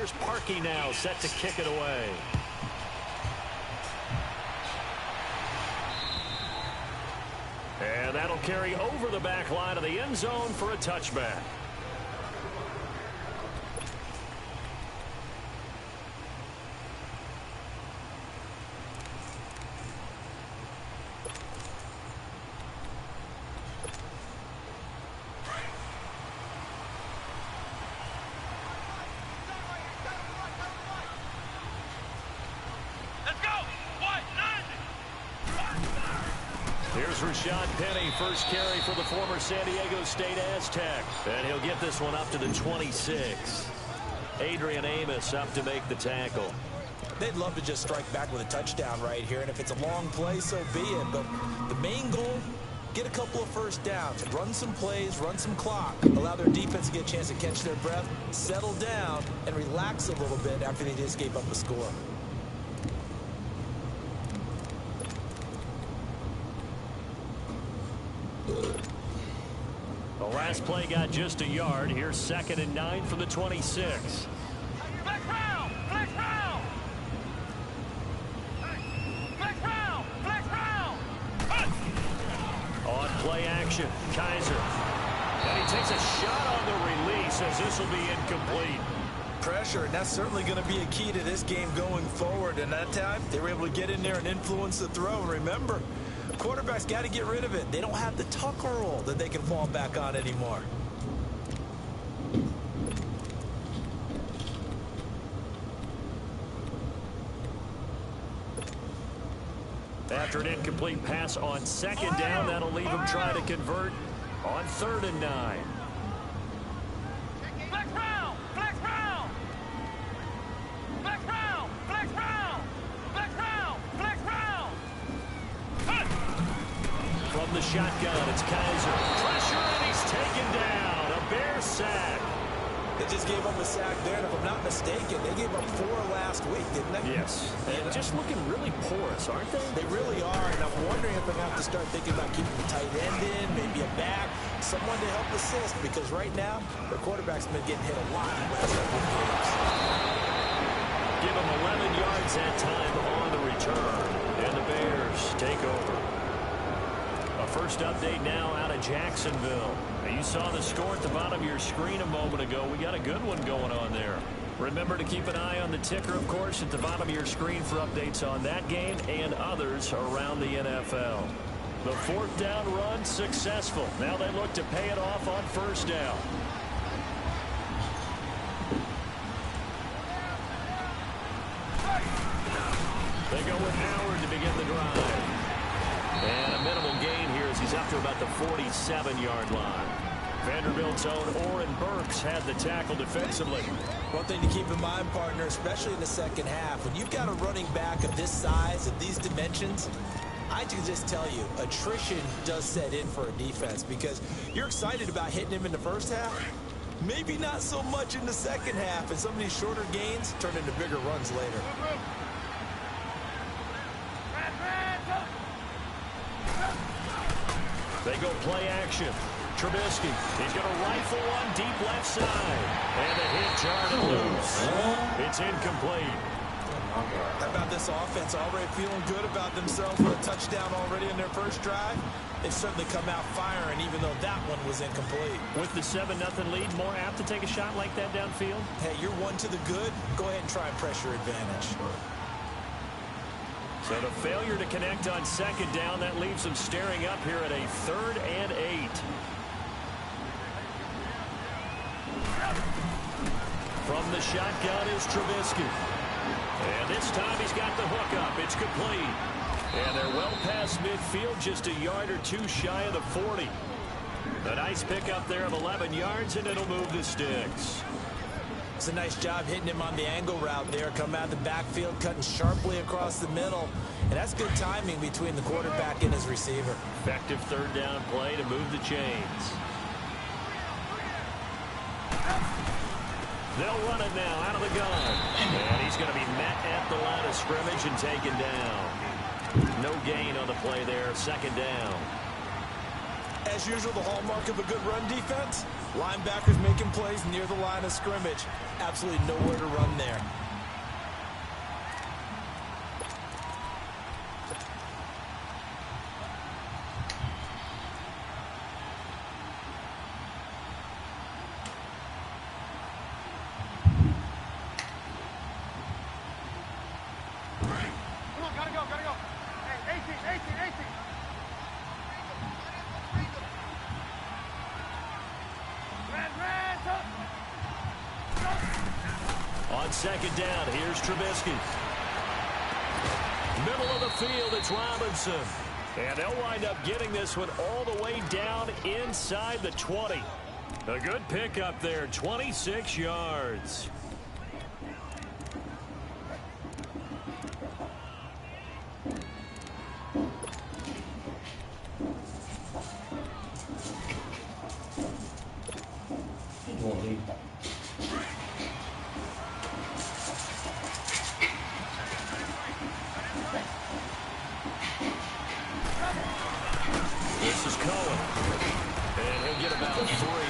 Here's Parkey now set to kick it away. And that'll carry over the back line of the end zone for a touchback. Rashad Penny, first carry for the former San Diego State Aztec. And he'll get this one up to the 26. Adrian Amos up to make the tackle. They'd love to just strike back with a touchdown right here. And if it's a long play, so be it. But the main goal, get a couple of first downs. Run some plays, run some clock. Allow their defense to get a chance to catch their breath, settle down, and relax a little bit after they just gave up a score. The last play got just a yard. Here's 2nd and 9 from the 26. Flex round! Flex round! Flex round! Flex round! On play action, Kaiser. And he takes a shot on the release as this will be incomplete. Pressure, and that's certainly going to be a key to this game going forward. And that time, they were able to get in there and influence the throw. And remember, quarterbacks got to get rid of it. They don't have the tuck roll that they can fall back on anymore. After an incomplete pass on 2nd down, that'll leave him trying to convert on 3rd and 9. Flex round! Flex round! Flex round! Flex round! Flex round! Flex round! From the shotgun, it's Kaiser. Pressure, and he's taken down. A Bear sack. They just gave up a sack there, and if I'm not mistaken, they gave up 4 last week, didn't they? Yes. And just looking really porous, aren't they? They really are, and I'm wondering if they're going to have to start thinking about keeping the tight end in, maybe a back, someone to help assist, because right now, their quarterback's been getting hit a lot in the last couple of games. Give him 11 yards that time on the return, and the Bears take over. A first update now out of Jacksonville. You saw the score at the bottom of your screen a moment ago. We got a good one going on there. Remember to keep an eye on the ticker, of course, at the bottom of your screen for updates on that game and others around the NFL. The 4th down run successful. Now they look to pay it off on 1st down. They go with Howard to begin the drive. And a minimal gain here as he's up to about the 47-yard line. Vanderbilt's own Oren Burks had the tackle defensively. One thing to keep in mind, partner, especially in the second half, when you've got a running back of this size, of these dimensions, I can just tell you, attrition does set in for a defense because you're excited about hitting him in the first half. Maybe not so much in the second half, and some of these shorter gains turn into bigger runs later. They go play action. Trubisky, he's going to rifle one deep left side. And a hit jarred loose. It's incomplete. How about this offense already feeling good about themselves with a touchdown already in their first drive? They've certainly come out firing, even though that one was incomplete. With the 7-0 lead, more apt to take a shot like that downfield? Hey, you're one to the good. Go ahead and try and pressure advantage. So the failure to connect on 2nd down, that leaves them staring up here at a 3rd and 8. From the shotgun is Trubisky. And this time he's got the hook up. It's complete. And they're well past midfield, just a yard or 2 shy of the 40. A nice pickup there of 11 yards, and it'll move the sticks. It's a nice job hitting him on the angle route there. Come out of the backfield, cutting sharply across the middle. And that's good timing between the quarterback and his receiver. Effective 3rd down play to move the chains. They'll run it now out of the gun. And he's going to be met at the line of scrimmage and taken down. No gain on the play there, 2nd down. As as usual, the hallmark of a good run defense. Linebackers making plays near the line of scrimmage. Absolutely nowhere to run there. On second down, here's Trubisky. Middle of the field, it's Robinson. And they'll wind up getting this one all the way down inside the 20. A good pickup there, 26 yards. This is Cohen. And he'll get about 3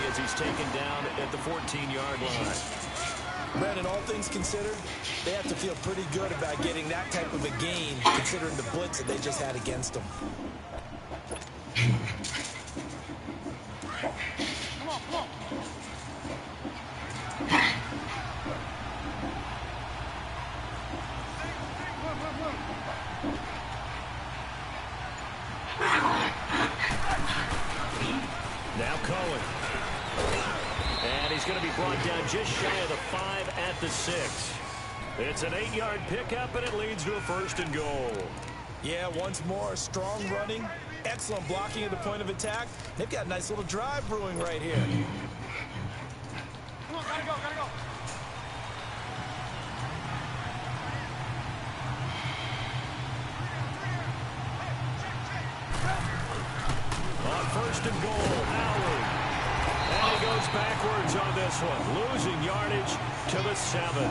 as he's taken down at the 14-yard line. Brandon, all things considered, they have to feel pretty good about getting that type of a gain, considering the blitz that they just had against them. Now Cohen. And he's going to be brought down just shy of the 5 at the 6. It's an 8-yard pickup, and it leads to a 1st and goal. Yeah, once more, strong running, excellent blocking at the point of attack. They've got a nice little drive brewing right here. Come on, gotta go, gotta go. On 1st and goal, Howard. And he goes backwards on this one, losing yardage to the 7.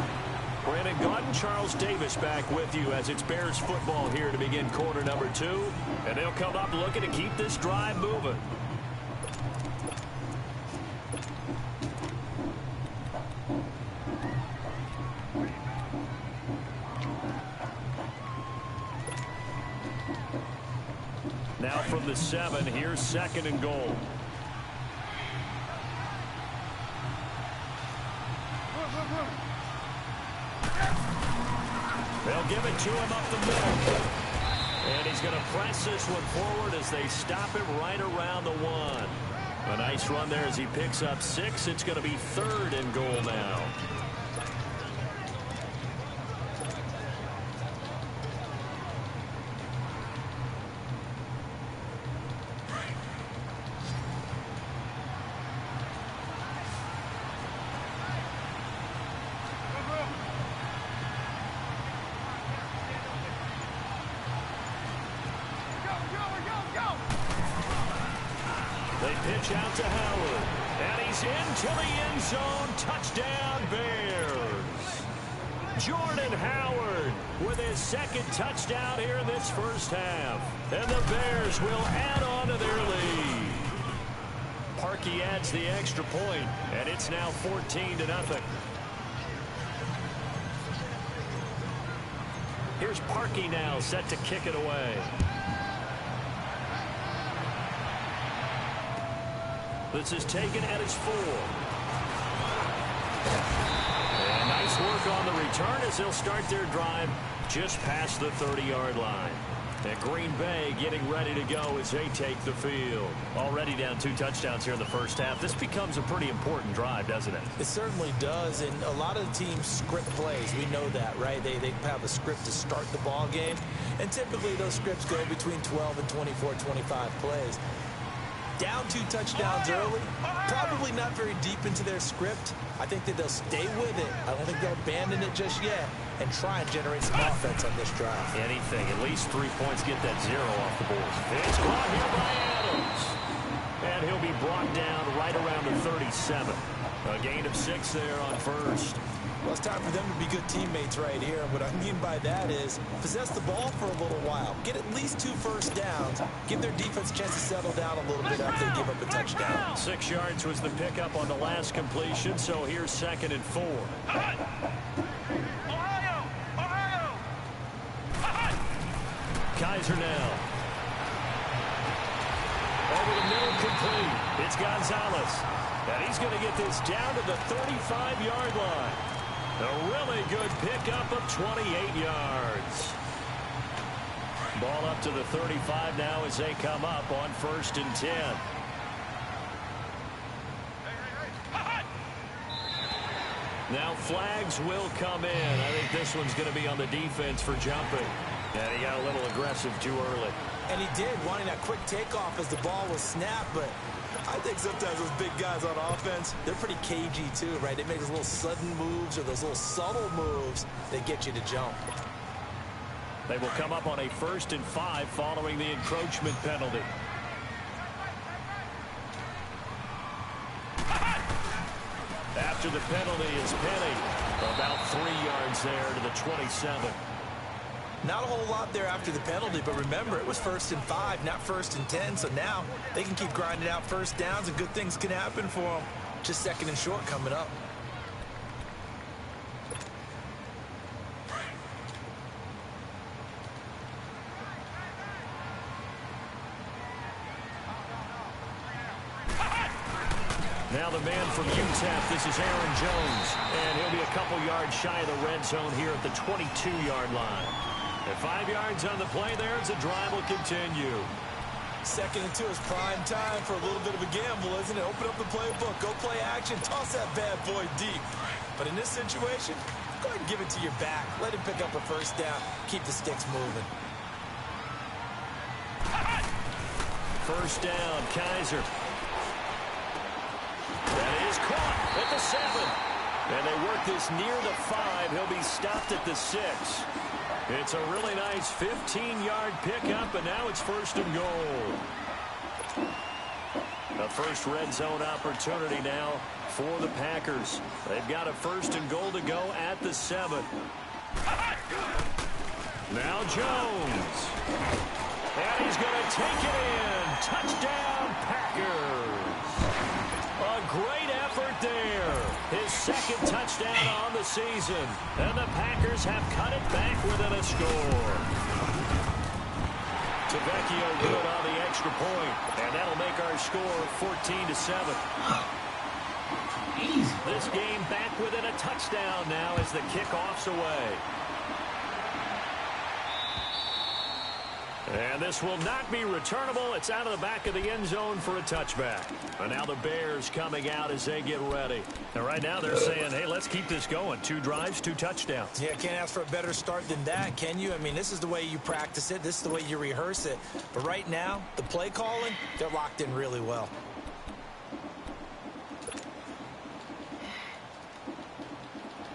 Brandon Gaudin, Charles Davis back with you as it's Bears football here to begin quarter number 2. And they'll come up looking to keep this drive moving. Now from the 7, here's 2nd and goal. They'll give it to him up the middle. And he's going to press this one forward as they stop it right around the 1. A nice run there as he picks up 6. It's going to be 3rd and goal now. They pitch out to Howard, and he's into the end zone. Touchdown, Bears. Jordan Howard with his 2nd touchdown here in this first half. And the Bears will add on to their lead. Parkey adds the extra point, and it's now 14-0. Here's Parkey now set to kick it away. This is taken at his 4. And nice work on the return as they'll start their drive just past the 30-yard line. And Green Bay getting ready to go as they take the field. Already down 2 touchdowns here in the first half. This becomes a pretty important drive, doesn't it? It certainly does, and a lot of the teams script plays. We know that, right? They have a script to start the ball game, and typically those scripts go between 12 and 24, 25 plays. Down 2 touchdowns early, probably not very deep into their script. I think that they'll stay with it. I don't think they'll abandon it just yet and try and generate some offense on this drive. Anything, at least 3 points, get that 0 off the board. It's caught here by Adams. And he'll be brought down right around the 37. A gain of 6 there on 1st. Well, it's time for them to be good teammates right here. And what I mean by that is possess the ball for a little while. Get at least 2 first downs. Give their defense a chance to settle down a little bit after they give up a touchdown. 6 yards was the pickup on the last completion, so here's 2nd and 4. Kaiser now. Over the middle, complete. It's Gonzalez. And he's going to get this down to the 35-yard line. A really good pickup of 28 yards. Ball up to the 35 now as they come up on 1st and 10. Now flags will come in. I think this one's going to be on the defense for jumping. And he got a little aggressive too early. And he did, wanting that quick takeoff as the ball was snapped. But I think sometimes those big guys on offense, they're pretty cagey too, right? They make those little sudden moves or those little subtle moves that get you to jump. They will come up on a 1st and 5 following the encroachment penalty. After the penalty is Penny. About 3 yards there to the 27. Not a whole lot there after the penalty, but remember, it was 1st and 5, not 1st and 10. So now they can keep grinding out first downs, and good things can happen for them. Just 2nd and short coming up. Now the man from UTEP, this is Aaron Jones, and he'll be a couple yards shy of the red zone here at the 22-yard line. At 5 yards on the play there as the drive will continue. 2nd and 2 is prime time for a little bit of a gamble, isn't it? Open up the playbook, go play action, toss that bad boy deep. But in this situation, go ahead and give it to your back. Let him pick up a first down. Keep the sticks moving. 1st down, Kaiser. That is caught at the 7. And they work this near the 5. He'll be stopped at the 6. It's a really nice 15-yard pickup, and now it's 1st and goal. The first red zone opportunity now for the Packers. They've got a 1st and goal to go at the 7. Now Jones. And he's going to take it in. Touchdown, Packers. A great effort there. His 2nd touchdown on the season. And the Packers have cut it back within a score. Tavecchio good on the extra point. And that'll make our score 14-7. This game back within a touchdown now as the kickoff's away. And this will not be returnable. It's out of the back of the end zone for a touchback. And now the Bears coming out as they get ready. And right now they're saying, hey, let's keep this going. 2 drives, 2 touchdowns. Yeah, can't ask for a better start than that, can you? I mean, this is the way you practice it. This is the way you rehearse it. But right now, the play calling, they're locked in really well.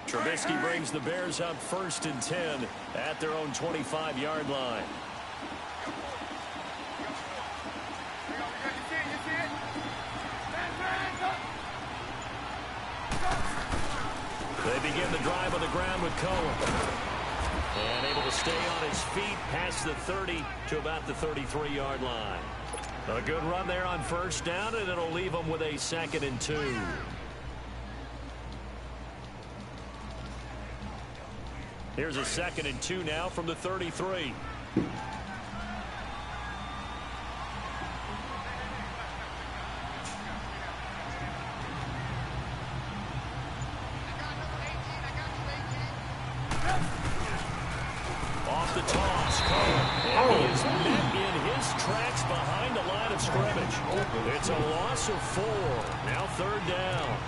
Trubisky brings the Bears up 1st and 10 at their own 25-yard line. They begin the drive on the ground with Cohen. And able to stay on his feet past the 30 to about the 33-yard line. A good run there on 1st down, and it'll leave them with a 2nd and 2. Here's a 2nd and 2 now from the 33. Off the toss, and he is met in his tracks behind the line of scrimmage. It's a loss of 4. Now 3rd down.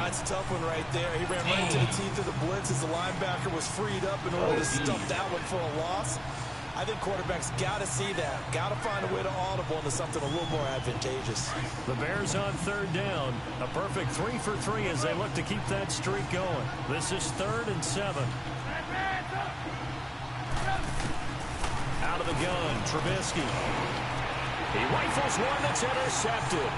It's a tough one right there. He ran right into the teeth of the blitz as the linebacker was freed up in order to stuff that one for a loss. I think quarterbacks got to see that. Got to find a way to audible into something a little more advantageous. The Bears on 3rd down. A perfect 3 for 3 as they look to keep that streak going. This is 3rd and 7. Out of the gun, Trubisky. He rifles one that's intercepted.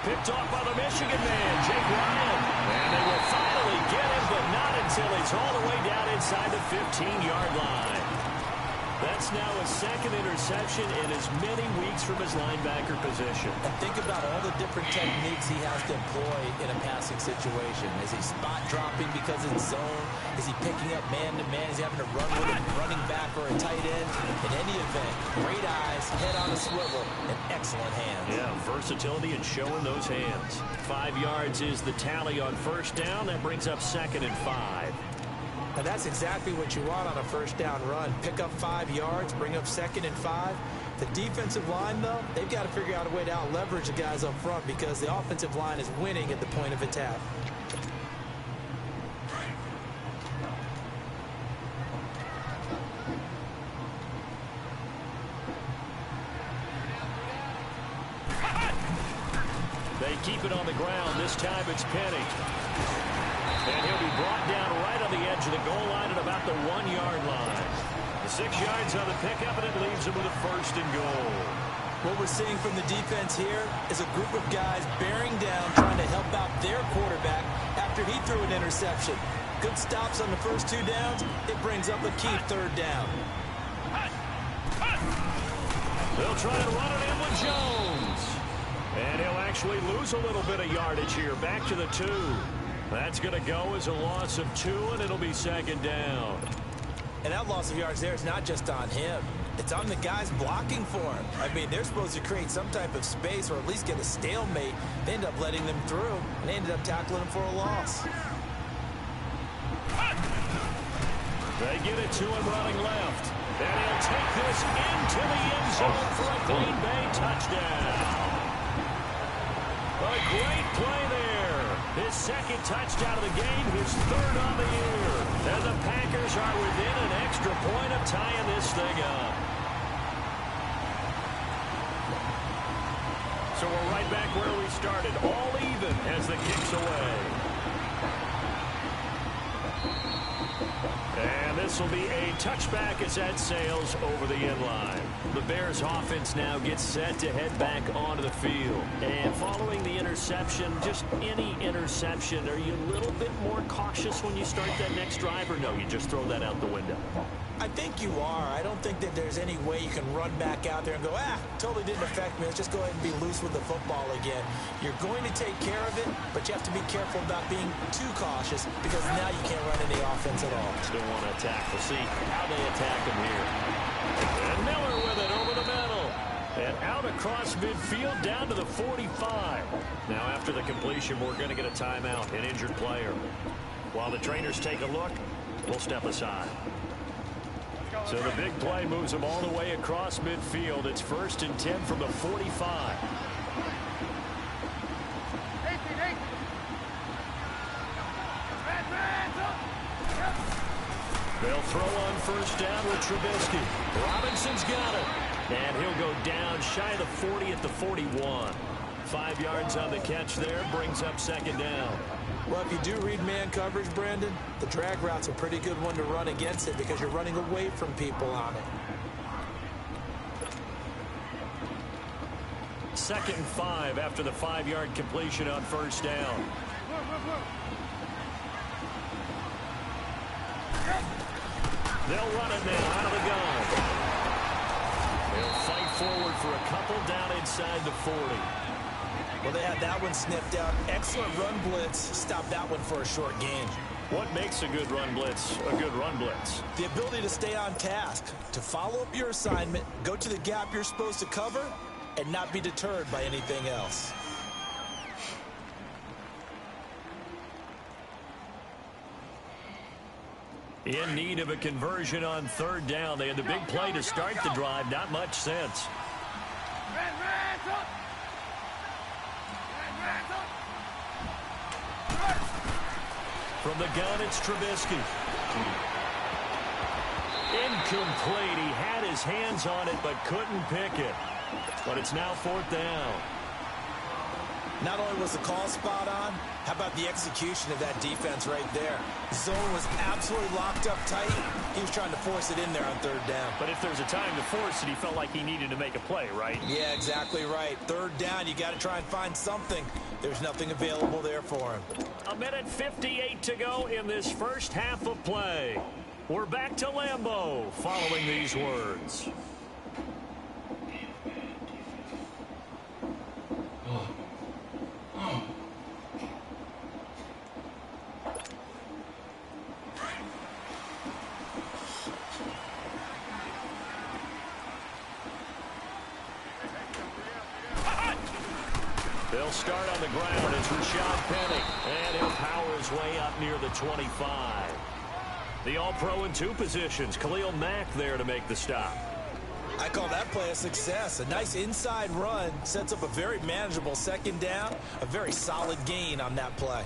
Picked off by the Michigan man, Jake Ryan. And they will finally get him, but not until he's all the way down inside the 15-yard line. That's now his second interception in as many weeks from his linebacker position. And think about all the different techniques he has to employ in a passing situation. Is he spot dropping because it's zone? Is he picking up man-to-man? Is he having to run with a running back or a tight end? In any event, great eyes, head on a swivel, and excellent hands. Yeah, versatility and showing those hands. 5 yards is the tally on first down. That brings up 2nd and 5. And that's exactly what you want on a first down run. Pick up 5 yards, bring up 2nd and 5. The defensive line, though, they've got to figure out a way to out-leverage the guys up front because the offensive line is winning at the point of attack. They keep it on the ground. This time it's Penny. And he'll be brought down right on the edge of the goal line at about the 1-yard line. The 6 yards on the pickup, and it leaves him with a 1st and goal. What we're seeing from the defense here is a group of guys bearing down, trying to help out their quarterback after he threw an interception. Good stops on the first 2 downs. It brings up a key 3rd down. They'll try to run it in with Jones. And he'll actually lose a little bit of yardage here. Back to the 2. That's going to go as a loss of 2, and it'll be 2nd down. And that loss of yards there is not just on him. It's on the guys blocking for him. I mean, they're supposed to create some type of space or at least get a stalemate. They end up letting them through, and they ended up tackling him for a loss. They get it to him running left. And he'll take this into the end zone for a Green Bay touchdown. A great play there. His 2nd touchdown of the game, his 3rd on the year. And the Packers are within an extra point of tying this thing up. So we're right back where we started, all even as the kick's away. And this will be a touchback as that sails over the end line. The Bears offense now gets set to head back onto the field. And following the interception, just any interception, are you a little bit more cautious when you start that next drive, or no, you just throw that out the window? I think you are. I don't think that there's any way you can run back out there and go, totally didn't affect me. Let's just go ahead and be loose with the football again. You're going to take care of it, but you have to be careful about being too cautious because now you can't run any offense at all. Still want to attack. We'll see how they attack him here. And Miller with it over the middle. And out across midfield down to the 45. Now after the completion, we're going to get a timeout, an injured player. While the trainers take a look, we'll step aside. So the big play moves them all the way across midfield. It's 1st and 10 from the 45. They'll throw on first down with Trubisky. Robinson's got it. And he'll go down shy of the 40 at the 41. 5 yards on the catch there, brings up 2nd down. Well, if you do read man coverage, Brandon, the drag route's a pretty good one to run against it because you're running away from people on it. 2nd and 5 after the 5-yard completion on first down. They'll run it now out of the gun. They'll fight forward for a couple down inside the 40. Well, they had that one sniffed out. Excellent run blitz. Stop that one for a short gain. What makes a good run blitz a good run blitz? The ability to stay on task, to follow up your assignment, go to the gap you're supposed to cover, and not be deterred by anything else. In need of a conversion on 3rd down. They had the big play to start the drive. Not much sense. From the gun, it's Trubisky. Incomplete. He had his hands on it, but couldn't pick it. But it's now 4th down. Not only was the call spot on, how about the execution of that defense right there? The zone was absolutely locked up tight. He was trying to force it in there on third down. But if there's a time to force it, he felt like he needed to make a play, right? Yeah, exactly right. Third down, you got to try and find something. There's nothing available there for him. 1:58 to go in this first half of play. We're back to Lambeau following these words. They'll start on the ground. It's Rashad Penny, and he'll power his way up near the 25. The All-Pro in 2 positions. Khalil Mack there to make the stop. I call that play a success. A nice inside run sets up a very manageable second down. A very solid gain on that play.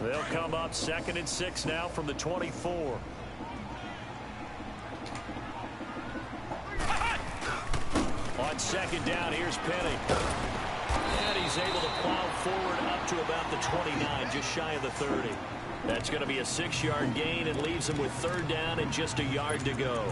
They'll come up 2nd and 6 now from the 24. On 2nd down, here's Penny. And he's able to plow forward up to about the 29, just shy of the 30. That's going to be a 6-yard gain and leaves him with 3rd down and just a yard to go.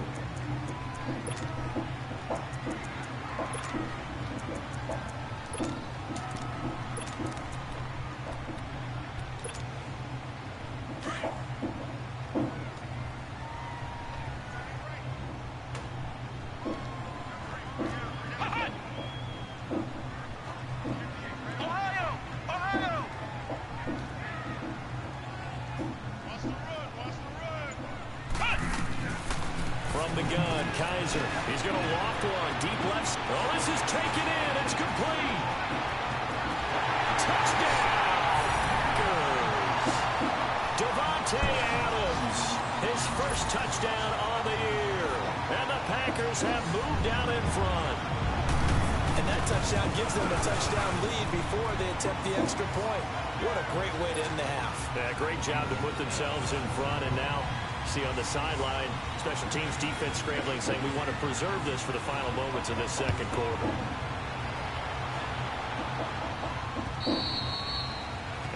From the gun, Kaiser. He's going to loft one. Deep left. Oh, this is taken in. It's complete. Touchdown. Davante Adams. His first touchdown on the year. And the Packers have moved out in front. And that touchdown gives them a touchdown lead before they attempt the extra point. What a great way to end the half. Yeah, great job to put themselves in front. And now, see on the sideline, special teams defense scrambling, saying we want to preserve this for the final moments of this second quarter.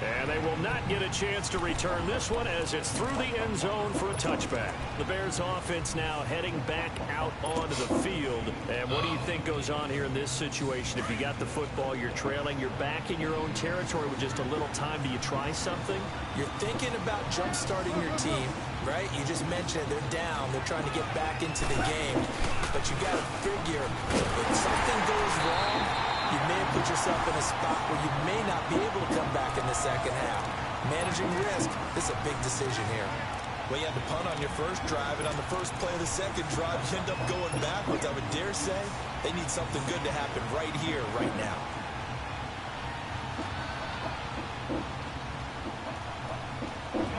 And they will not get a chance to return this one as it's through the end zone for a touchback. The Bears offense now heading back out onto the field. And what do you think goes on here in this situation? If you got the football, you're trailing, you're back in your own territory with just a little time. Do you try something? You're thinking about jump-starting your team, right? You just mentioned they're down. They're trying to get back into the game. But you got to figure if something goes wrong, you may have put yourself in a spot where you may not be able to come back in the second half. Managing risk, this is a big decision here. Well, you had to punt on your first drive, and on the first play of the second drive, you end up going backwards. I would dare say they need something good to happen right here, right now.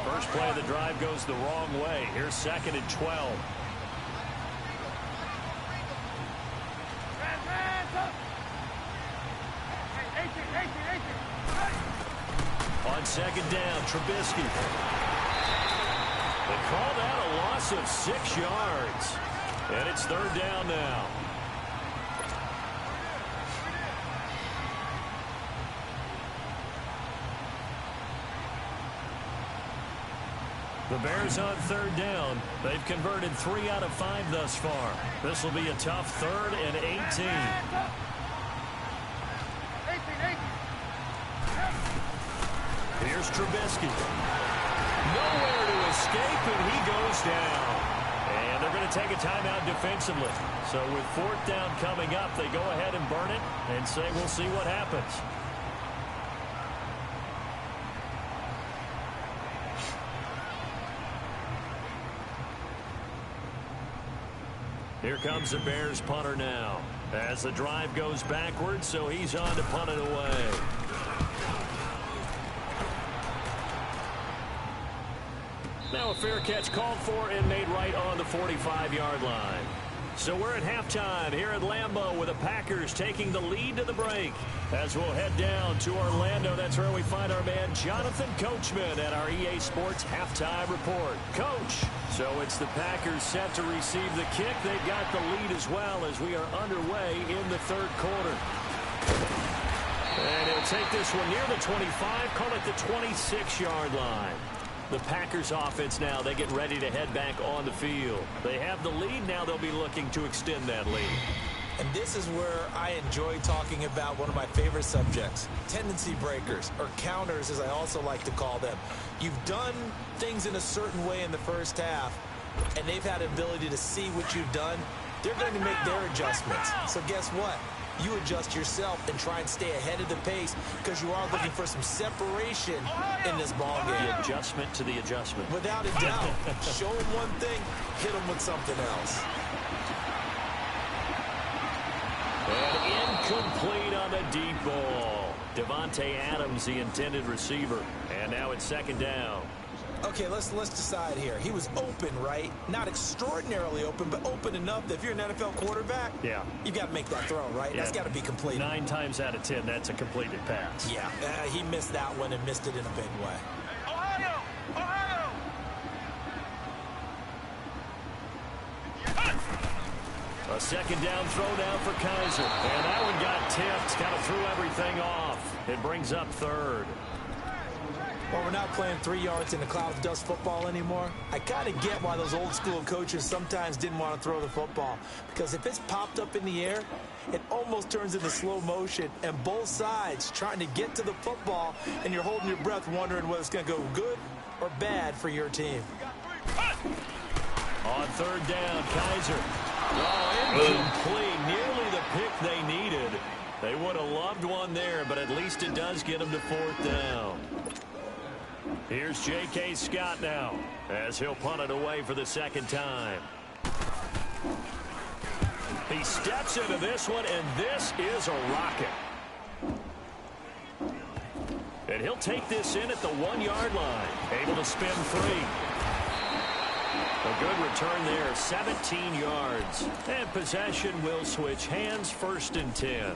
First play of the drive goes the wrong way. Here's 2nd and 12. On 2nd down, Trubisky. They call that a loss of 6 yards. And it's 3rd down now. The Bears on 3rd down. They've converted 3 out of 5 thus far. This will be a tough 3rd and 18. Here's Trubisky. Nowhere to escape, and he goes down. And they're going to take a timeout defensively. So with 4th down coming up, they go ahead and burn it and say we'll see what happens. Here comes the Bears punter now. As the drive goes backwards, so he's on to punt it away. Now a fair catch called for and made right on the 45-yard line. So we're at halftime here at Lambeau with the Packers taking the lead to the break. As we'll head down to Orlando, that's where we find our man Jonathan Coachman at our EA Sports Halftime Report. Coach, so it's the Packers set to receive the kick. They've got the lead as well as we are underway in the 3rd quarter. take this one near the 25, call it the 26-yard line. The Packers offense now, they get ready to head back on the field. They have the lead. Now they'll be looking to extend that lead. And this is where I enjoy talking about one of my favorite subjects, tendency breakers, or counters as I also like to call them. You've done things in a certain way in the first half, and they've had the ability to see what you've done. They're going to make their adjustments. So guess what? You adjust yourself and try and stay ahead of the pace because you are looking for some separation in this ball game. The adjustment to the adjustment. Without a doubt. Show them one thing, hit them with something else. And incomplete on the deep ball. Devontae Adams, the intended receiver. And now it's second down. Okay, let's decide here. He was open, right? Not extraordinarily open, but open enough that if you're an NFL quarterback, yeah, you got to make that throw, right? Yeah. That's got to be completed. 9 times out of 10, that's a completed pass. Yeah, he missed that one and missed it in a big way. Ohio! Ohio! A second down throw now for Kaiser. And that one got tipped, kind of threw everything off. It brings up third. Well, we're not playing 3 yards in a cloud of dust football anymore. I kind of get why those old school coaches sometimes didn't want to throw the football. Because if it's popped up in the air, it almost turns into slow motion. And both sides trying to get to the football, and you're holding your breath wondering whether it's going to go good or bad for your team. On third down, Kaiser. Oh, incomplete. Nearly the pick they needed. They would have loved one there, but at least it does get them to fourth down. Here's J.K. Scott now as he'll punt it away for the second time. He steps into this one, and this is a rocket. And he'll take this in at the 1-yard line. Able to spin free. A good return there, 17 yards. And possession will switch hands, 1st and 10.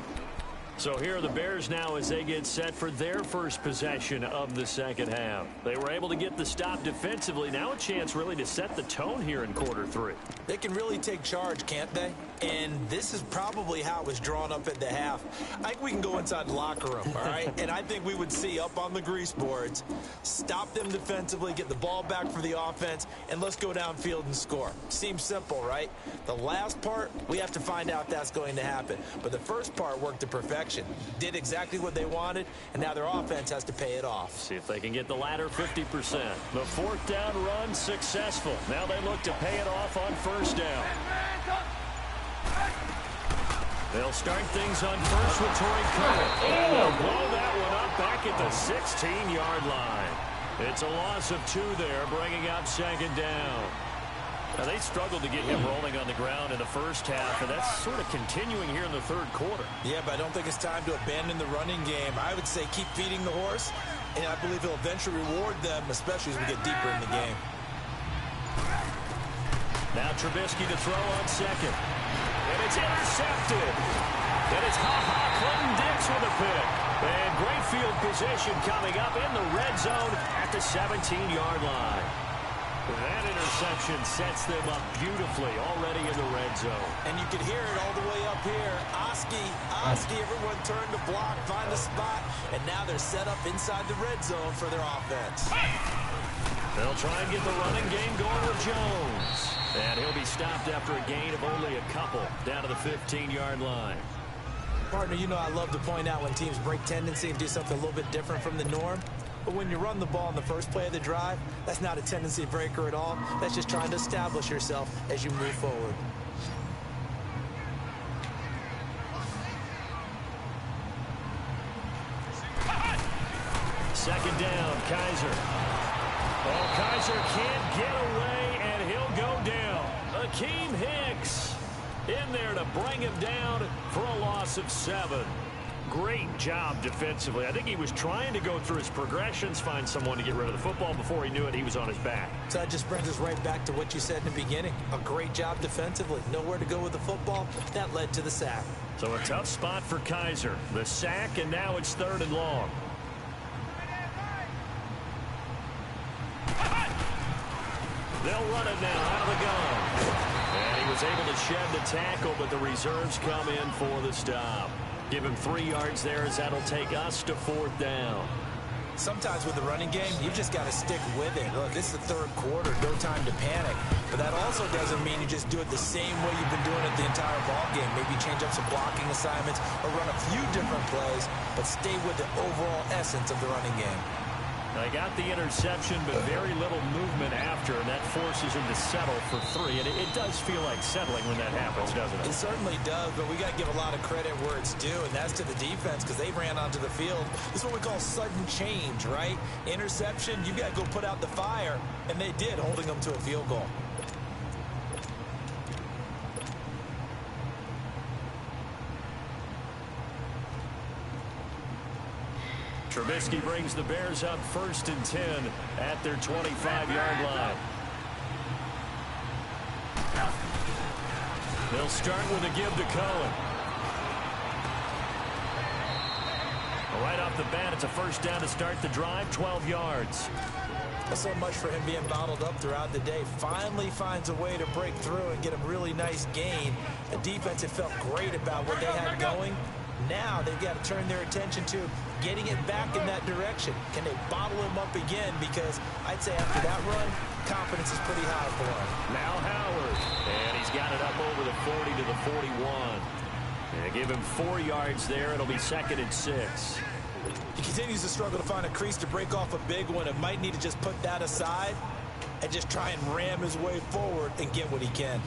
So here are the Bears now as they get set for their first possession of the second half. They were able to get the stop defensively. Now a chance really to set the tone here in quarter 3. They can really take charge, can't they? And this is probably how it was drawn up at the half. I think we can go inside the locker room, all right? And I think we would see up on the grease boards, stop them defensively, get the ball back for the offense, and let's go downfield and score. Seems simple, right? The last part, we have to find out that's going to happen. But the first part worked to perfection. Did exactly what they wanted, and now their offense has to pay it off. See if they can get the latter 50%. The 4th down run successful. Now they look to pay it off on 1st down. They'll start things on first with Torrey Curry. And they'll blow that one up back at the 16-yard line. It's a loss of 2 there, bringing up second down. Now, they struggled to get him rolling on the ground in the first half, and that's sort of continuing here in the 3rd quarter. Yeah, but I don't think it's time to abandon the running game. I would say keep feeding the horse, and I believe he'll eventually reward them, especially as we get deeper in the game. Now Trubisky to throw on second. And it's intercepted. And it's Clinton Dix with a pick. And great field position coming up in the red zone at the 17-yard line. That interception sets them up beautifully already in the red zone. And you can hear it all the way up here. Oski, everyone turn to block, find a spot, and now they're set up inside the red zone for their offense. They'll try and get the running game going with Jones. And he'll be stopped after a gain of only a couple down to the 15-yard line. Partner, you know I love to point out when teams break tendency and do something a little bit different from the norm. But when you run the ball in the first play of the drive, that's not a tendency breaker at all. That's just trying to establish yourself as you move forward. Second down, Kaiser. Oh, Kaiser can't get away, and he'll go down. Akeem Hicks in there to bring him down for a loss of 7. Great job defensively. I think he was trying to go through his progressions, find someone to get rid of the football. Before he knew it, he was on his back. So that just brings us right back to what you said in the beginning. A great job defensively. Nowhere to go with the football. That led to the sack. So a tough spot for Kaiser. The sack, and now it's 3rd and long. They'll run it now out of the gun. And he was able to shed the tackle, but the reserves come in for the stop. Give him 3 yards there as that'll take us to 4th down. Sometimes with the running game, you just got to stick with it. Look, this is the 3rd quarter, no time to panic. But that also doesn't mean you just do it the same way you've been doing it the entire ball game. Maybe change up some blocking assignments or run a few different plays, but stay with the overall essence of the running game. They got the interception, but very little movement after, and that forces him to settle for 3. And it does feel like settling when that happens, doesn't it? It certainly does, but we got to give a lot of credit where it's due, and that's to the defense because they ran onto the field. This is what we call sudden change, right? Interception, you got to go put out the fire, and they did, holding them to a field goal. Trubisky brings the Bears up 1st and 10 at their 25-yard line. They'll start with a give to Cohen. Right off the bat, it's a 1st down to start the drive, 12 yards. Not so much for him being bottled up throughout the day. Finally finds a way to break through and get a really nice gain. The defense had felt great about what they had going. Now they've got to turn their attention to getting it back in that direction. Can they bottle him up again? Because I'd say after that run, confidence is pretty high for him. Now Howard. And he's got it up over the 40 to the 41. And give him 4 yards there. It'll be 2nd and 6. He continues to struggle to find a crease to break off a big one. It might need to just put that aside and just try and ram his way forward and get what he can.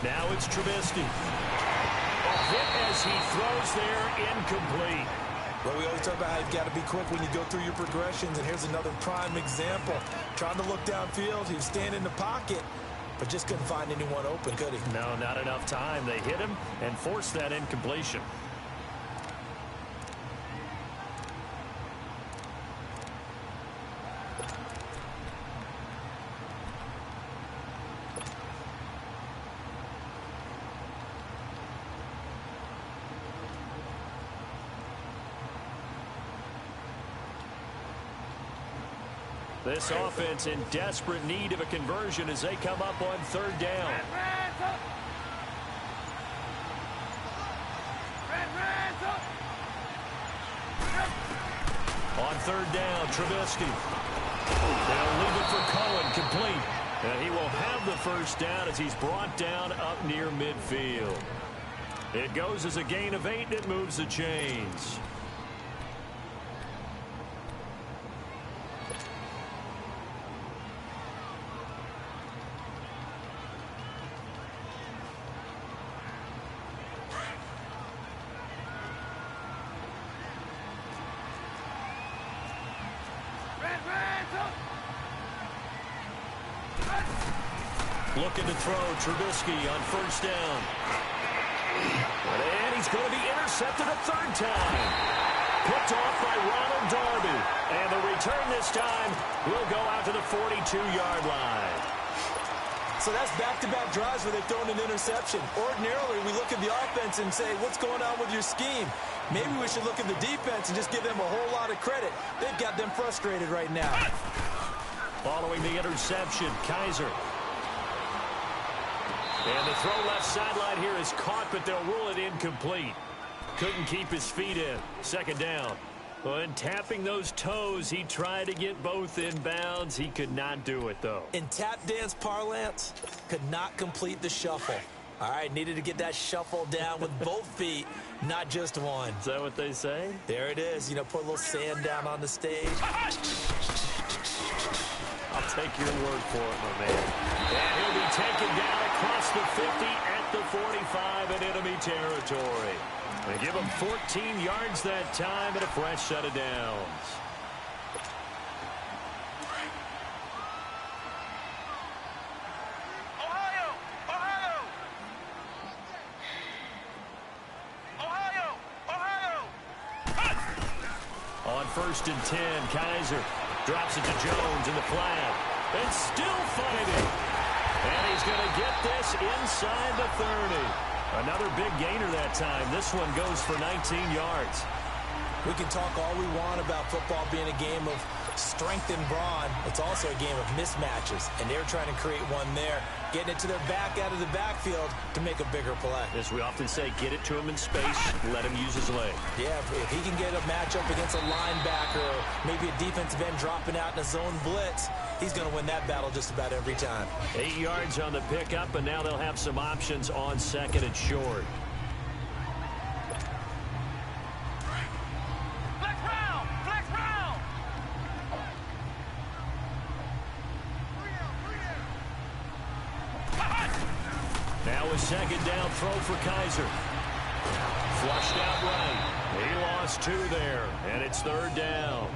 Now it's Trubisky. A hit as he throws there, incomplete. Well, we always talk about how you've got to be quick when you go through your progressions, and here's another prime example. Trying to look downfield, he was standing in the pocket, but just couldn't find anyone open, could he? No, not enough time. They hit him and forced that incompletion. This offense in desperate need of a conversion as they come up on 3rd down. On 3rd down, Trubisky. They'll leave it for Cohen, complete. And he will have the 1st down as he's brought down up near midfield. It goes as a gain of 8, and it moves the chains. Looking to throw, Trubisky on 1st down. And he's going to be intercepted a 3rd time. Picked off by Ronald Darby. And the return this time will go out to the 42-yard line. So that's back-to-back drives where they've thrown an interception. Ordinarily, we look at the offense and say, what's going on with your scheme? Maybe we should look at the defense and just give them a whole lot of credit. They've got them frustrated right now. Following the interception, Kaiser. And the throw left sideline here is caught, but they'll rule it incomplete. Couldn't keep his feet in. 2nd down. Well, in tapping those toes, he tried to get both in bounds. He could not do it, though. In tap dance parlance, could not complete the shuffle. All right, needed to get that shuffle down with both feet, not just one. Is that what they say? There it is. You know, put a little sand down on the stage. I'll take your word for it, my man. And he'll be taken down across the 50 at the 45 in enemy territory. They give him 14 yards that time and a fresh set of downs. Ohio! Ohio! Ohio! Ohio! On 1st and 10, Kaiser drops it to Jones in the flat. And still fighting. And he's going to get this inside the 30. Another big gainer that time. This one goes for 19 yards. We can talk all we want about football being a game of strength and brawn. It's also a game of mismatches, and they're trying to create one there, getting it to their back out of the backfield to make a bigger play. As we often say, get it to him in space, let him use his leg. Yeah, if he can get a matchup against a linebacker or maybe a defensive end dropping out in a zone blitz, he's going to win that battle just about every time. 8 yards on the pickup, and now they'll have some options on second and short. Flex round! Flex round! Now a second down throw for Kaiser. Flushed out right. He lost 2 there, and it's third down.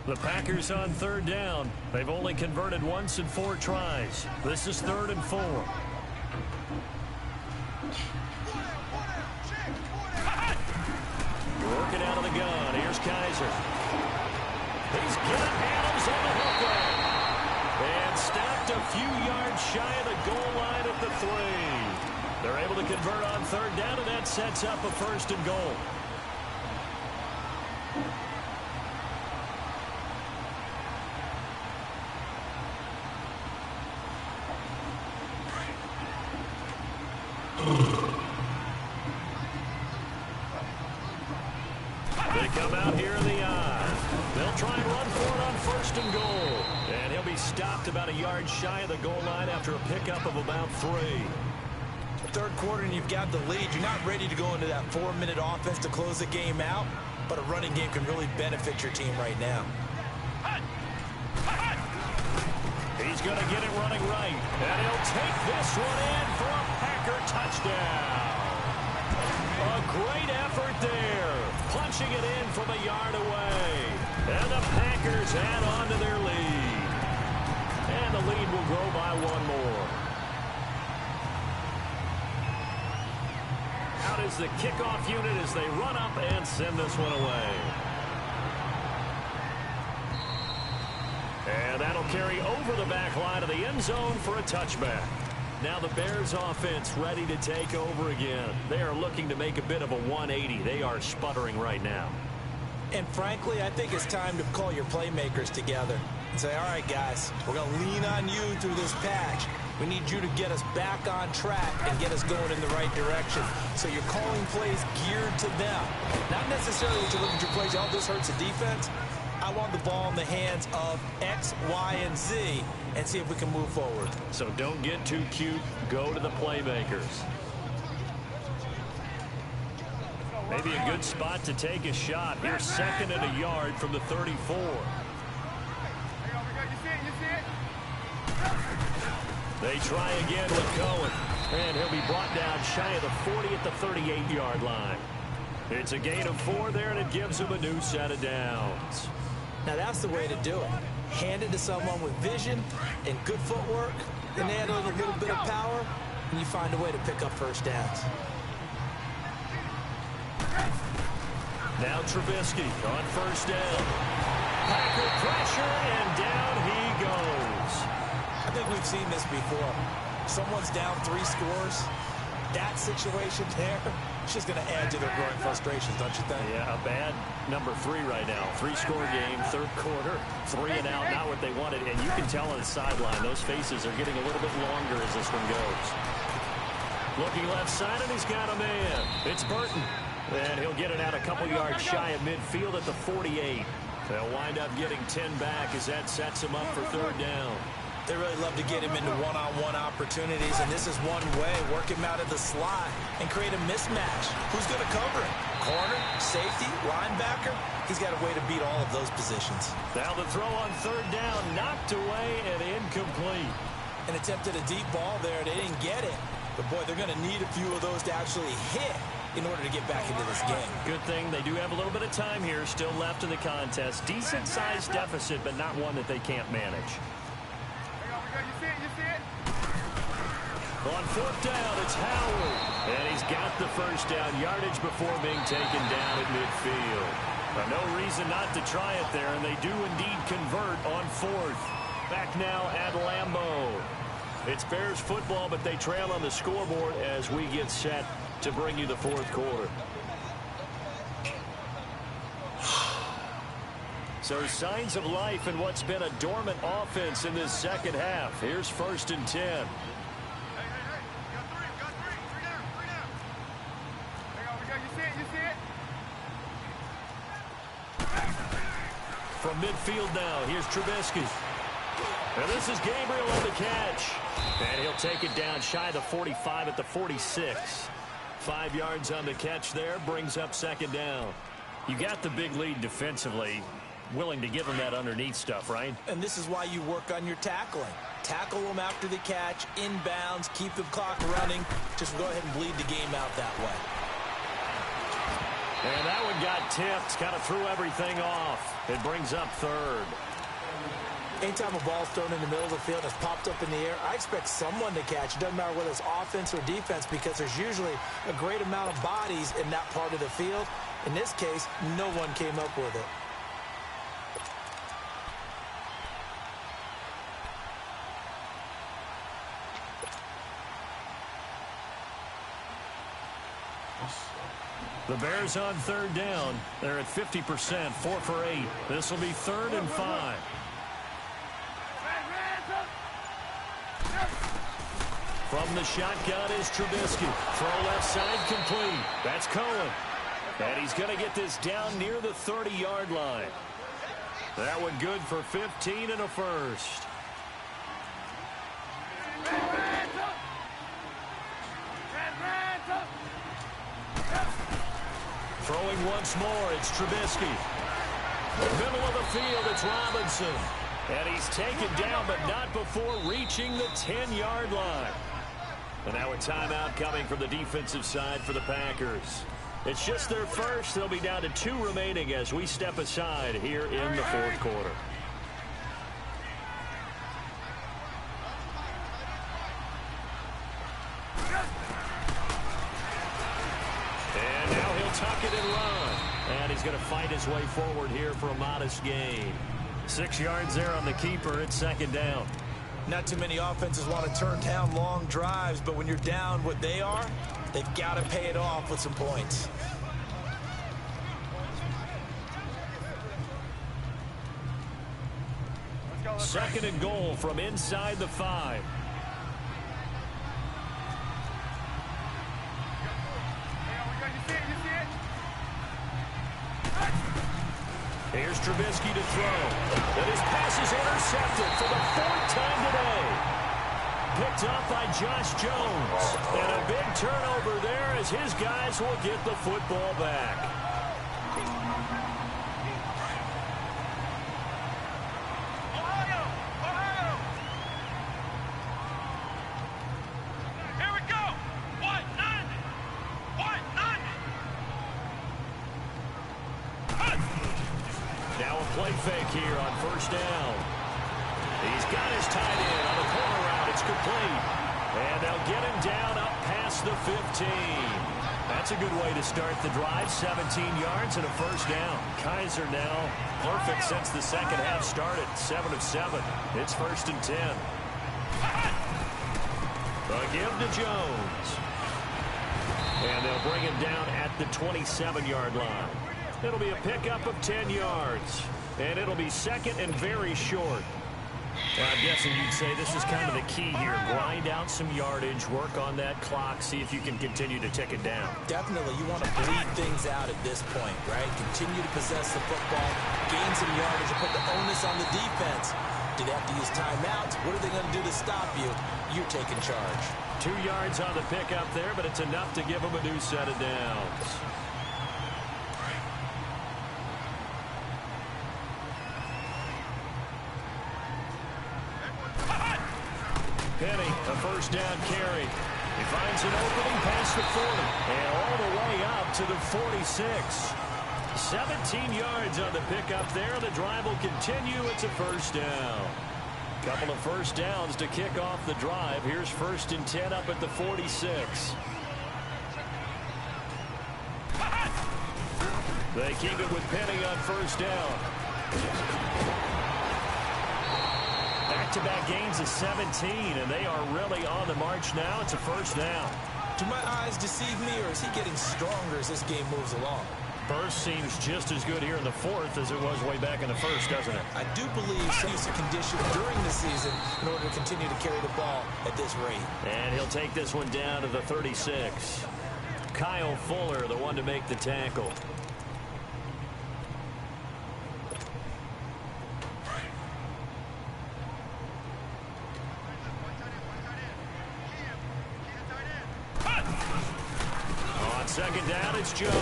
The Packers on third down. They've only converted once in 4 tries. This is 3rd and 4. Working out of the gun. Here's Kaiser. He's got Adams on the hook there. And stopped a few yards shy of the goal line at the 3. They're able to convert on third down, and that sets up a 1st and goal. They come out here in the eye. They'll try and run for it on 1st and goal. And he'll be stopped about a yard shy of the goal line after a pickup of about 3. Third quarter and you've got the lead. You're not ready to go into that 4-minute offense to close the game out, but a running game can really benefit your team right now. He's going to get it running right. And he'll take this one in for a Packer touchdown. A great effort there. Punching it in from a yard away. And the Packers add on to their lead. And the lead will grow by 1 more. Out is the kickoff unit as they run up and send this one away. And that'll carry over the back line of the end zone for a touchback. Now the Bears offense ready to take over again. They are looking to make a bit of a 180. They are sputtering right now. And frankly, I think it's time to call your playmakers together and say, all right, guys, we're going to lean on you through this patch. We need you to get us back on track and get us going in the right direction. So you're calling plays geared to them. Not necessarily that you look at your plays, oh, this hurts the defense. I want the ball in the hands of X, Y, and Z and see if we can move forward. So don't get too cute. Go to the playmakers. Maybe a good spot to take a shot. Here's 2nd and a yard from the 34. They try again with Cohen. And he'll be brought down shy of the 40 at the 38-yard line. It's a gain of 4 there, and it gives him a new set of downs. Now that's the way to do it. Hand it to someone with vision and good footwork, and add a little bit of power, and you find a way to pick up first downs. Now Trubisky on 1st down. Packer pressure, and down he goes. I think we've seen this before. Someone's down 3 scores. That situation there, it's just going to add to their growing frustrations, don't you think? Yeah, a bad number 3 right now. 3-score game, 3rd quarter, 3 and out, not what they wanted. And you can tell on the sideline, those faces are getting a little bit longer as this one goes. Looking left side, and he's got a man. It's Burton. And he'll get it out a couple yards shy of midfield at the 48. They'll wind up getting 10 back as that sets him up for 3rd down. They really love to get him into one-on-one opportunities, and this is one way. Work him out of the slot and create a mismatch. Who's going to cover him? Corner, safety, linebacker? He's got a way to beat all of those positions. Now the throw on 3rd down, knocked away and incomplete. An attempt at a deep ball there. They didn't get it. But, boy, they're going to need a few of those to actually hit in order to get back into this game. Good thing they do have a little bit of time here still left in the contest. Decent-sized deficit, but not one that they can't manage. On 4th down, it's Howard. And he's got the 1st down yardage before being taken down at midfield. No reason not to try it there, and they do indeed convert on 4th. Back now at Lambeau. It's Bears football, but they trail on the scoreboard as we get set to bring you the fourth quarter. So signs of life in what's been a dormant offense in this second half. Here's 1st and 10. Hey, got three. Three down. Hang on, you see it? From midfield now, here's Trubisky. And this is Gabriel on the catch. And he'll take it down shy of the 45 at the 46. 5 yards on the catch there, brings up 2nd down. You got the big lead defensively. Willing to give them that underneath stuff, right? And this is why you work on your tackling. Tackle them after the catch, inbounds, keep the clock running. Just go ahead and bleed the game out that way. And that one got tipped, kind of threw everything off. It brings up 3rd. Anytime a ball's thrown in the middle of the field and it's popped up in the air, I expect someone to catch. It doesn't matter whether it's offense or defense because there's usually a great amount of bodies in that part of the field. In this case, no one came up with it. The Bears on 3rd down. They're at 50%, 4 for 8. This will be 3rd and 5. From the shotgun is Trubisky. Throw left side complete. That's Cohen. And he's going to get this down near the 30-yard line. That one good for 15 and a first. Throwing once more, it's Trubisky. Middle of the field, it's Robinson. And he's taken down, but not before reaching the 10-yard line. And now a timeout coming from the defensive side for the Packers. It's just their first. They'll be down to 2 remaining as we step aside here in the fourth quarter. And now he'll tuck it and run. And he's going to fight his way forward here for a modest gain. 6 yards there on the keeper. It's 2nd down. Not too many offenses want to turn down long drives, but when you're down what they are, they've got to pay it off with some points. Second and goal from inside the 5. Here's Trubisky to throw. And his pass is intercepted for the 4th time today. Picked up by Josh Jones. And a big turnover there as his guys will get the football back. Here we go. 190. 190. Now a play fake here on 1st down. He's got his tight end on the corner route. It's complete. And they'll get him down up past the 15. That's a good way to start the drive. 17 yards and a 1st down. Kaiser now perfect since the second half started. 7 of 7. It's 1st and 10. A give to Jones. And they'll bring him down at the 27-yard line. It'll be a pickup of 10 yards. And it'll be 2nd and very short. I'm guessing you'd say this is kind of the key here. Grind out some yardage, work on that clock, see if you can continue to tick it down. Definitely, you want to bleed things out at this point, right? Continue to possess the football, gain some yardage, and put the onus on the defense. Do they have to use timeouts? What are they going to do to stop you? You're taking charge. 2 yards on the pickup there, but it's enough to give them a new set of downs. Penny, a 1st down carry. He finds an opening past the 40 and all the way up to the 46. 17 yards on the pickup there. The drive will continue. It's a 1st down. Couple of 1st downs to kick off the drive. Here's 1st and 10 up at the 46. They keep it with Penny on 1st down. Back-to-back gains of 17, and they are really on the march now. It's a first down. Do my eyes deceive me, or is he getting stronger as this game moves along? Burst seems just as good here in the fourth as it was way back in the first, doesn't it? I do believe some use of condition during the season in order to continue to carry the ball at this rate. And he'll take this one down to the 36. Kyle Fuller, the one to make the tackle. On second down, it's Jones.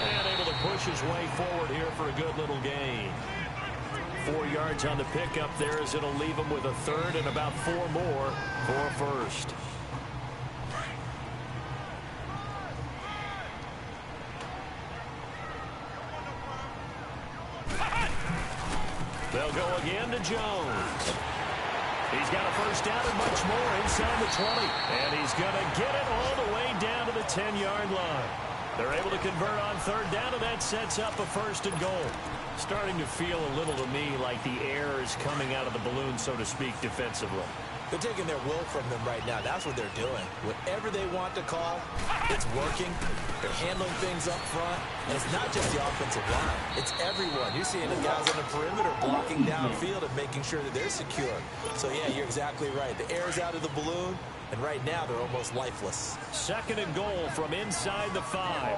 And able to push his way forward here for a good little gain. 4 yards on the pickup there as it'll leave him with a third and about 4 more for a first. They'll go again to Jones. He's got a first down and much more inside the 20. And he's going to get it all the way down to the 10-yard line. They're able to convert on third down, and that sets up a first and goal. Starting to feel a little to me like the air is coming out of the balloon, so to speak, defensively. They're taking their will from them right now. That's what they're doing. Whatever they want to call, it's working. They're handling things up front. And it's not just the offensive line. It's everyone. You're seeing the guys on the perimeter blocking downfield and making sure that they're secure. So, yeah, you're exactly right. The air's out of the balloon, and right now they're almost lifeless. Second and goal from inside the 5.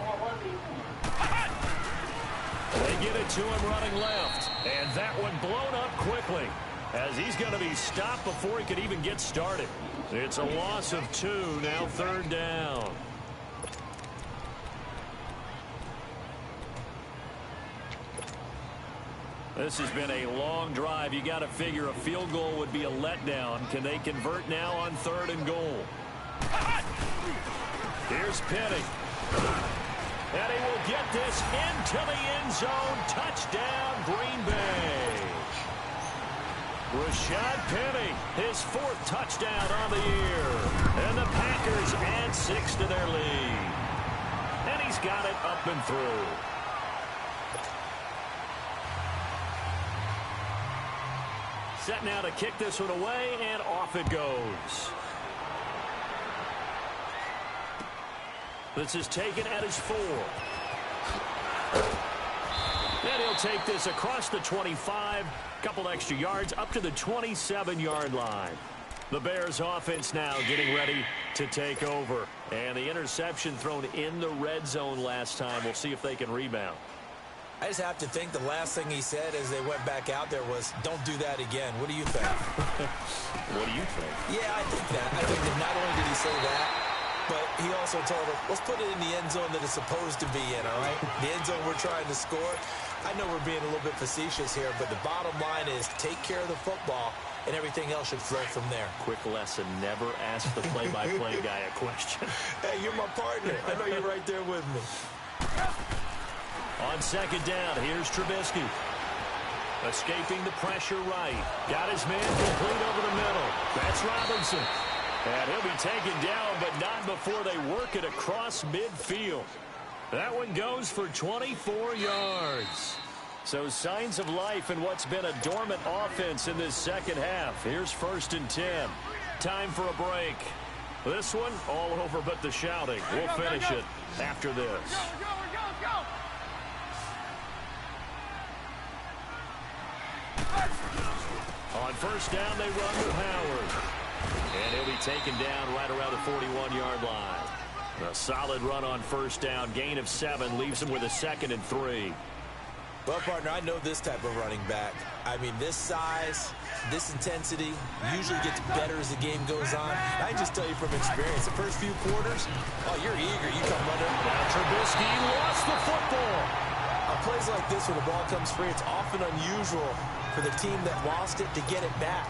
They get it to him running left. And that one blown up quickly, as he's going to be stopped before he could even get started. It's a loss of 2, now third down. This has been a long drive. You got to figure a field goal would be a letdown. Can they convert now on third and goal? Here's Penny. And he will get this into the end zone. Touchdown, Green Bay. Rashad Penny, his 4th touchdown on the year. And the Packers add 6 to their lead. And he's got it up and through. Set now to kick this one away, and off it goes. This is taken at his 4. And he'll take this across the 25, couple extra yards, up to the 27-yard line. The Bears offense now getting ready to take over. And the interception thrown in the red zone last time. We'll see if they can rebound. I just have to think the last thing he said as they went back out there was, don't do that again. What do you think? What do you think? Yeah, I think that. I think that not only did he say that, but he also told them, let's put it in the end zone that it's supposed to be in, all right? The end zone we're trying to score. I know we're being a little bit facetious here, but the bottom line is take care of the football, and everything else should flow from there. Quick lesson, never ask the play-by-play guy a question. Hey, you're my partner. I know you're right there with me. On second down, here's Trubisky. Escaping the pressure right. Got his man complete over the middle. That's Robinson. And he'll be taken down, but not before they work it across midfield. That one goes for 24 yards. So signs of life in what's been a dormant offense in this second half. Here's 1st and 10. Time for a break. This one all over but the shouting. We'll finish it after this. Go! On first down, they run with Howard. And he'll be taken down right around the 41-yard line. A solid run on first down. Gain of 7 leaves him with a 2nd and 3. Well, partner, I know this type of running back. I mean, this size, this intensity usually gets better as the game goes on. I can just tell you from experience, the first few quarters, oh, you're eager. You come running. Now Trubisky lost the football. On plays like this, when the ball comes free, it's often unusual for the team that lost it to get it back.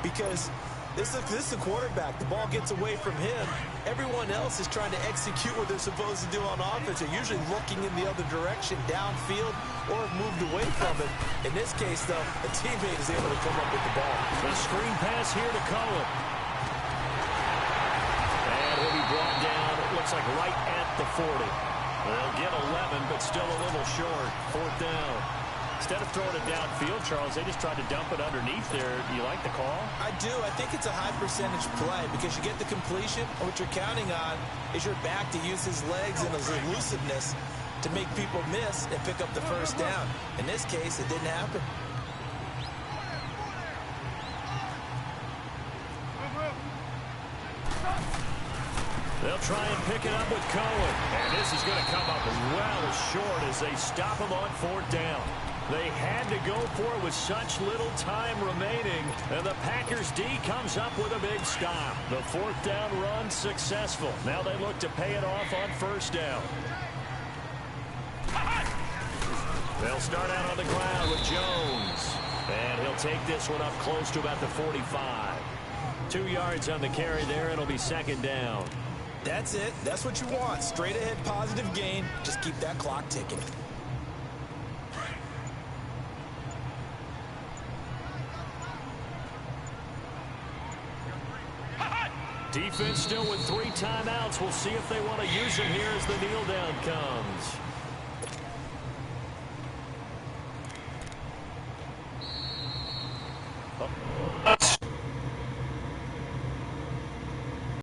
Because this is the quarterback. The ball gets away from him. Everyone else is trying to execute what they're supposed to do on offense. They're usually looking in the other direction, downfield, or have moved away from it. In this case, though, a teammate is able to come up with the ball. The screen pass here to Cohen. And he'll be brought down, it looks like right at the 40. They'll get 11, but still a little short. 4th down. Instead of throwing it downfield, Charles, they just tried to dump it underneath there. Do you like the call? I do. I think it's a high percentage play because you get the completion. And what you're counting on is your back to use his legs and his elusiveness to make people miss and pick up the first down. In this case, it didn't happen. They'll try and pick it up with Cohen. And this is going to come up well short as they stop him on 4th down. They had to go for it with such little time remaining. And the Packers D comes up with a big stop. The 4th down run successful. Now they look to pay it off on 1st down. They'll start out on the ground with Jones. And he'll take this one up close to about the 45. 2 yards on the carry there. It'll be 2nd down. That's it. That's what you want. Straight ahead positive gain. Just keep that clock ticking. Defense still with 3 timeouts. We'll see if they want to use them here as the kneel down comes.